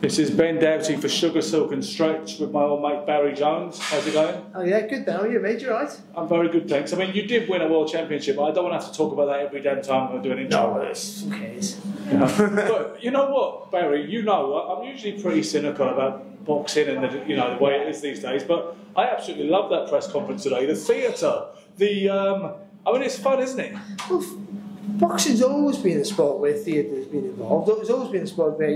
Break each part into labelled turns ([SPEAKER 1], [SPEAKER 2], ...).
[SPEAKER 1] This is Ben Doughty for Sugar, Silk and Stretch with my old mate Barry Jones. How's it going?
[SPEAKER 2] Oh yeah, good now. You mate, you right?
[SPEAKER 1] I'm very good, thanks. I mean, you did win a world championship, but I don't want to have to talk about that every damn time I'm doing an intro.
[SPEAKER 2] No, who cares?
[SPEAKER 1] But you know what, Barry? You know, I'm usually pretty cynical about boxing and the way it is these days. But I absolutely love that press conference today. The theatre, I mean, it's fun, isn't it?
[SPEAKER 2] Well, boxing's always been a sport where theatre's been involved. It's always been a sport where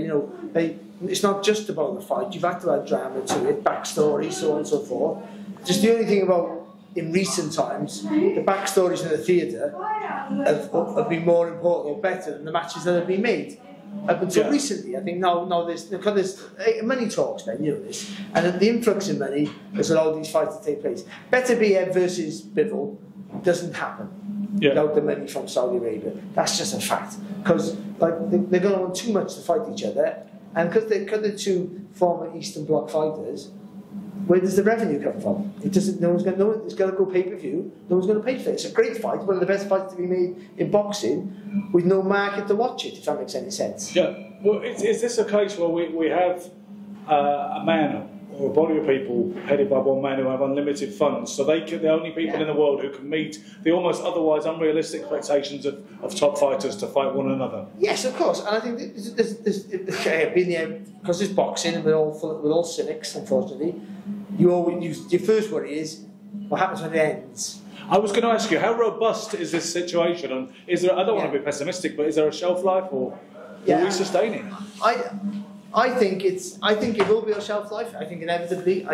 [SPEAKER 2] it's not just about the fight. You've had to add drama to it, backstory, so on and so forth. Just the only thing about in recent times, the backstories in the theatre have been more important or better than the matches that have been made. Up until recently, I think now there's money talks then, you know this, and the influx in money has allowed these fights to take place. Beterbiev versus Bivol doesn't happen without the money from Saudi Arabia. That's just a fact, because they're going to want too much to fight each other, and because they're two former Eastern Bloc fighters. Where does the revenue come from? It doesn't. It's going to go pay-per-view. No one's going to pay for it. It's a great fight, one of the best fights to be made in boxing, with no market to watch it. If that makes any sense.
[SPEAKER 1] Yeah. Well, is this a case where we have a man or a body of people headed by one man who have unlimited funds, so they're the only people in the world who can meet the almost otherwise unrealistic expectations of top fighters to fight one another? Yes,
[SPEAKER 2] of course. And I think because it's boxing and we're all cynics, unfortunately. Your first worry is what happens when it ends.
[SPEAKER 1] I was going to ask you, how robust is this situation? And is there? I don't want to be pessimistic, but is there a shelf life, or will we sustain it?
[SPEAKER 2] I think it will be a shelf life. I think inevitably.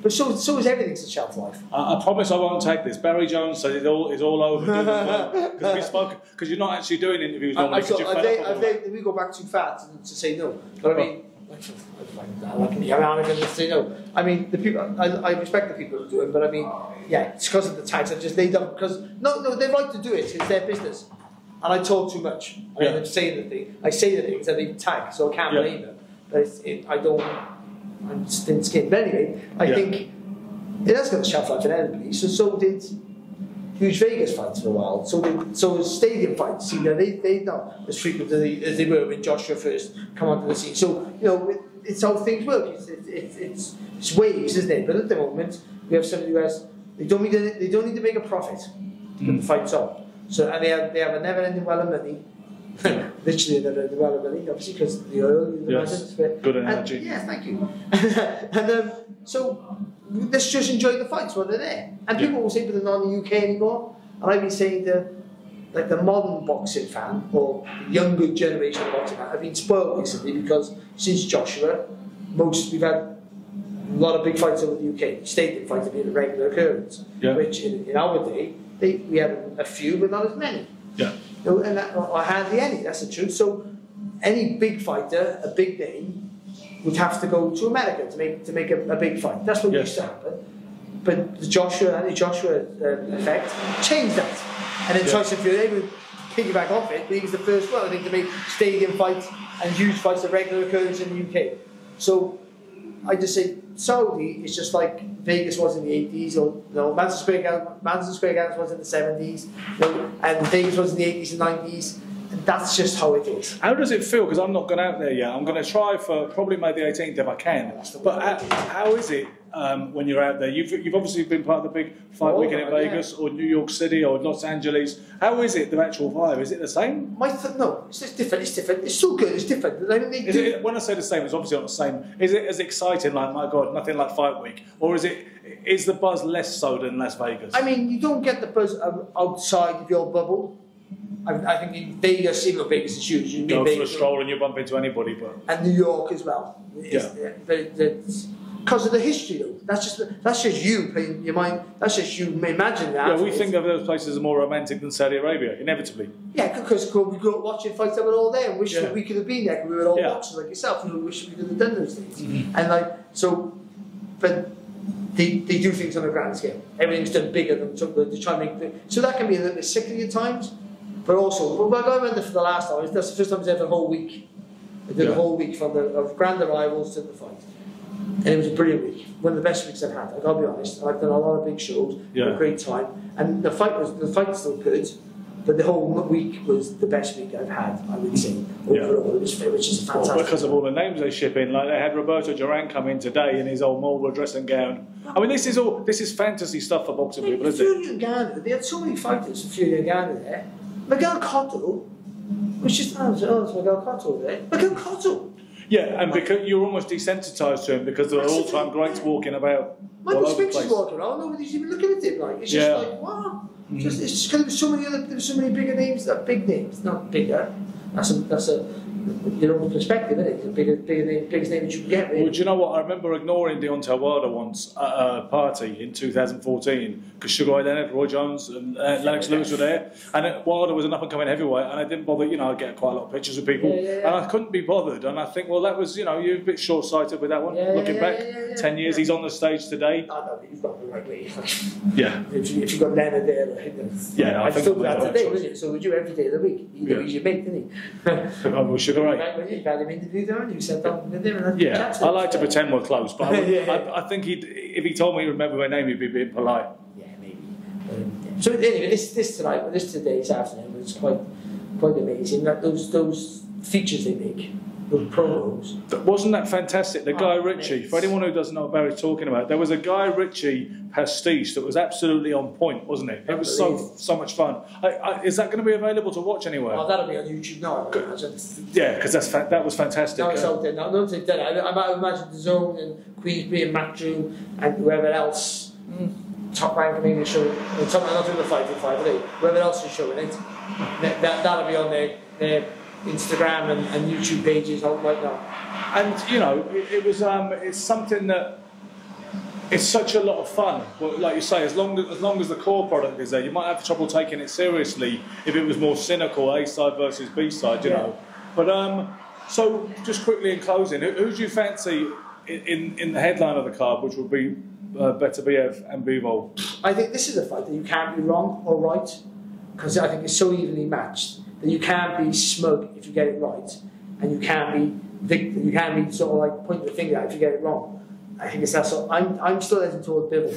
[SPEAKER 2] But so is everything's a shelf life.
[SPEAKER 1] I promise I won't take this. Barry Jones said it's all over. Because we spoke. Because you're not actually doing interviews normally.
[SPEAKER 2] We go back too far to say no. But I mean. I'm going to say no. I mean, the people. I respect the people who do it, but I mean, it's because of the tags. They don't. Because they like to do it. It's their business, and I talk too much. I say the things and they tag, so I can't blame them. But I'm thin-skinned. But anyway, I think it has got a shelf life inevitably. So did huge Vegas fights for a while. So stadium fights. They're not as frequent as they were when Joshua first come onto the scene. So it's how things work. It's waves, isn't it? But at the moment, we have somebody who has. They don't need to make a profit to put the fights on. So and they have a never-ending well of money. Literally a never-ending well of money, obviously because the oil.
[SPEAKER 1] Good analogy.
[SPEAKER 2] Thank you. And so let's just enjoy the fights while they're there. And people will say, but they're not in the UK anymore. And I've been saying the modern boxing fan or the younger generation of boxing fan have been spoiled recently because since Joshua, we've had a lot of big fights over the UK. Stadium fights have been a regular occurrence. Yeah. Which in our day, we had a few, but not as many.
[SPEAKER 1] Yeah.
[SPEAKER 2] Or hardly any. That's the truth. So any big fighter, a big name, would have to go to America to make a big fight. That's what used to happen. But the Joshua effect changed that. And then Tyson Fury would piggyback off it, but he was the first one, I think, to make stadium fights and huge fights a regular occurrence in the UK. So I just say Saudi is just like Vegas was in the 80s, or Madison Square Garden was in the 70s, and Vegas was in the 80s and 90s. That's just how it is.
[SPEAKER 1] How does it feel? Because I'm not gone out there yet. I'm going to try for probably May the 18th if I can. But how is it when you're out there? You've obviously been part of the big fight weekend in Vegas or New York City or Los Angeles. How is it, the actual vibe? Is it the same?
[SPEAKER 2] No, it's different. It's different. It's still good. It's different.
[SPEAKER 1] When I say the same, it's obviously not the same. Is it as exciting, like, my God, nothing like fight week? Or is the buzz less so than Las Vegas?
[SPEAKER 2] I mean, you don't get the buzz outside of your bubble. I think in Vegas, even though Vegas is huge, you
[SPEAKER 1] go for a stroll and you bump into anybody,
[SPEAKER 2] and New York as well. Because of the history, though. That's just you playing your mind. That's just you imagine that.
[SPEAKER 1] Yeah, we think of those places as more romantic than Saudi Arabia, inevitably.
[SPEAKER 2] Yeah, because we grew up watching fights that were all there, and wish that we could have been there. Because we were all boxers like yourself, and we wish we could have done those things. Mm-hmm. And but they do things on a grand scale. Everything's done bigger than they try and make. So that can be a little bit sickly at times. But also, I went there for the last time. That's the first time I was there for a whole week. I did a whole week from of grand arrivals to the fight. And it was a brilliant week. One of the best weeks I've had. I've got to be honest. I've done a lot of big shows. Had a great time. And the fight was still good. But the whole week was the best week I've had, I would say, overall. It was just fantastic.
[SPEAKER 1] Well, because of all the names they ship in. Like, they had Roberto Duran come in today in his old Marlboro dressing gown. I mean, this is fantasy stuff for boxing people, isn't it?
[SPEAKER 2] Fury and Ghana, they had so many fighters for Fury and Ghana there. Miguel Cotto was just, it's Miguel Cotto there. Miguel Cotto!
[SPEAKER 1] Yeah, and because you're almost desensitised to him because there are all-time greats walking about.
[SPEAKER 2] Michael Spinks is walking around, nobody's even looking at him. Like, it's just like, wow. It's just because there were so many bigger names, big names, not bigger. That's a your own perspective, isn't it? The biggest name that you can get. Really.
[SPEAKER 1] Well, do you know what? I remember ignoring Deontay Wilder once at a party in 2014 because Sugar Ray Leonard, Roy Jones, and Lennox Lewis were there, and Wilder was an up-and-coming heavyweight, and I didn't bother. I get quite a lot of pictures of people, and I couldn't be bothered. And I think, well, that was, you're a bit short-sighted with that one. Looking back, 10 years, he's on the stage today.
[SPEAKER 2] I know, you've got the right way.
[SPEAKER 1] Yeah.
[SPEAKER 2] If you've got Leonard there,
[SPEAKER 1] I think
[SPEAKER 2] still that today, wasn't it? So would you every day of the week? He's your mate, didn't he?
[SPEAKER 1] I was Sugar Ray.
[SPEAKER 2] You've had him interviewed there, and you said that with him.
[SPEAKER 1] I like to pretend we're close, but I think if he told me he'd remember my name, he'd be a bit polite.
[SPEAKER 2] Yeah, maybe. So anyway, this afternoon was quite amazing. That those features they make, those promos.
[SPEAKER 1] Wasn't that fantastic? The Guy Ritchie. For anyone who doesn't know what Barry's talking about, there was a Guy Ritchie pastiche that was absolutely on point, wasn't it? It was so much fun. Is that going to be available to watch anywhere?
[SPEAKER 2] Oh, that'll be on YouTube now.
[SPEAKER 1] Yeah, because that was fantastic.
[SPEAKER 2] No, it's out there now. Don't take that. I imagine the Zone and Queensbury and Matt Drew and whoever else. Top Rank maybe show. Not doing the fighting fight, but whoever else is showing it. That'll be on their Instagram and YouTube pages out right now.
[SPEAKER 1] And it was it's something that it's such a lot of fun. Well, like you say, as long as the core product is there, you might have trouble taking it seriously if it was more cynical, A side versus B side, you know. But so just quickly in closing, who do you fancy in the headline of the card, which would be Beterbiev and Bivol?
[SPEAKER 2] I think this is a fight that you can't be wrong or right, because I think it's so evenly matched that you can't be smug if you get it right, and you can't be sort of like pointing the finger out if you get it wrong. I think it's that sort. I'm still heading towards Bivol.